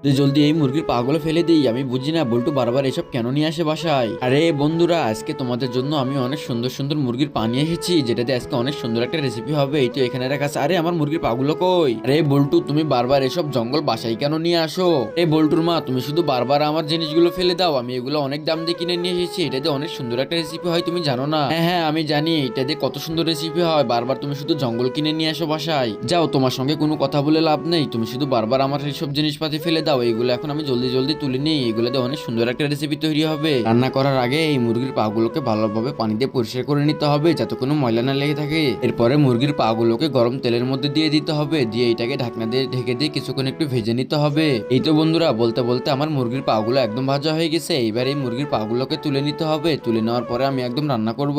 যে জলদি এই মুরগির পাগুলো ফেলে দিই। আমি বুঝি না বল্টু বারবার এসব কেন নিয়ে আসে বাসায়। আরে বন্ধুরা, আজকে তোমাদের জন্য আমি অনেক সুন্দর সুন্দর মুরগির পা নিয়ে এসেছি, যেটাতে আজকে অনেক সুন্দর একটা রেসিপি হবে। এই তো এখানে রাখা আছে। আরে আমার মুরগির পাগুলো কই? আরে বল্টু, তুমি বারবার এসব জঙ্গল বাসায় কেন নিয়ে আসো? এই বল্টুর মা, তুমি শুধু বারবার আমার জিনিসগুলো ফেলে দাও। আমি এগুলো অনেক দাম দিয়ে কিনে নিয়ে এসেছি, এটাতে অনেক সুন্দর একটা রেসিপি হয়, তুমি জানো না? হ্যাঁ হ্যাঁ, আমি জানি এটা দিয়ে কত সুন্দর রেসিপি হয়। বারবার তুমি শুধু জঙ্গল কিনে নিয়ে আসো বাসায়। যাও, তোমার সঙ্গে কোনো কথা বলে লাভ নেই। তুমি শুধু বারবার আমার এইসব জিনিসপাতি ফেলে দাও। এইগুলো এখন আমি জলদি জলদি তুলে নিই। এগুলো দিয়ে অনেক সুন্দর একটা রেসিপি তৈরি হবে। রান্না করার আগে এই মুরগির পাগুলোকে ভালোভাবে পানি দিয়ে পরিষ্কার করে নিতে হবে, যাতে কোনো ময়লা না লেগে থাকে। এরপরে মুরগির পাগুলোকে গরম তেলের মধ্যে দিয়ে দিতে হবে, দিয়ে এটাকে ঢাকনা দিয়ে ঢেকে দিয়ে কিছুক্ষণ একটু ভেজে নিতে হবে। এই তো বন্ধুরা, বলতে বলতে আমার মুরগির পাগুলো একদম ভাজা হয়ে গেছে। এইবার এই মুরগির পাগুলোকে তুলে নিতে হবে। তুলে নেওয়ার পরে আমি একদম রান্না করব।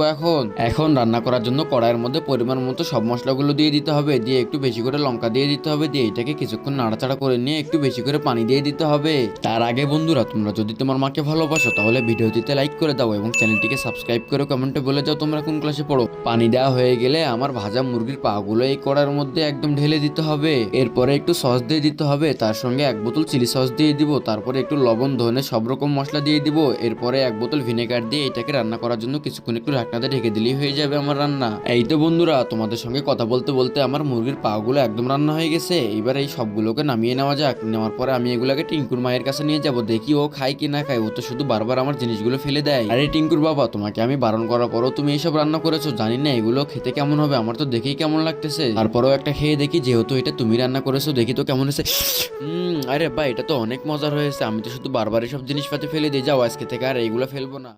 এখন রান্না করার জন্য কড়াইয়ের মধ্যে পরিমাণ মতো সব মশলাগুলো দিয়ে দিতে হবে, দিয়ে একটু বেশি করে লঙ্কা দিয়ে দিতে হবে, দিয়ে এটাকে কিছুক্ষণ নাড়াচাড়া করে নিয়ে একটু বেশি করে পানি দিয়ে দিতে হবে। তার আগে বন্ধুরা, তোমরা যদি তোমার মাকে ভালোবাসো তাহলে ভিডিওটিতে লাইক করে দাও এবং চ্যানেলটিকে সাবস্ক্রাইব করে কমেন্টে বলে যাও তোমরা কোন ক্লাসে পড়ো। পানি দেওয়া হয়ে গেলে আমার ভাজা মুরগির পাগুলো এই কড়ার মধ্যে একদম ঢেলে দিতে হবে। এরপরে একটু সস দিয়ে দিতে হবে, তার সঙ্গে এক বোতল চিলি সস দিয়ে দিব, তারপরে একটু লবণ ধনে সব রকম মশলা দিয়ে দিব। এরপরে এক বোতল ভিনেগার দিয়ে এটাকে রান্না করার জন্য কিছুক্ষণ একটু ঢাকনাতে ঢেকে দিলেই হয়ে যাবে আমার রান্না। এই তো বন্ধুরা, তোমাদের সঙ্গে কথা বলতে বলতে আমার মুরগির পাগুলো একদম রান্না হয়ে গেছে। এবার এই সবগুলোকে নামিয়ে নেওয়া যাক। নেওয়ার পরে আমি এগুলোকে টিঙ্কুর মায়ের কাছে নিয়ে যাব, দেখি ও খায় কি না খায়। ও তো শুধু বারবার আমার জিনিসগুলো ফেলে দেয়। আরে টিঙ্কুর বাবা, তোমাকে আমি বারণ করার পরও তুমি এইসব রান্না করেছো। জানি না এগুলো খেতে কেমন হবে, আমার তো দেখেই কেমন লাগতেছে। তারপরেও একটা খেয়ে দেখি, যেহেতু এটা তুমি রান্না করেছো, দেখি তো কেমন হয়েছে। আরে ভাই, এটা তো অনেক মজার হয়েছে। আমি তো শুধু বারবার এসব জিনিসপাতি ফেলে দিয়ে যাও, আজকে থেকে আর এইগুলো ফেলবো না।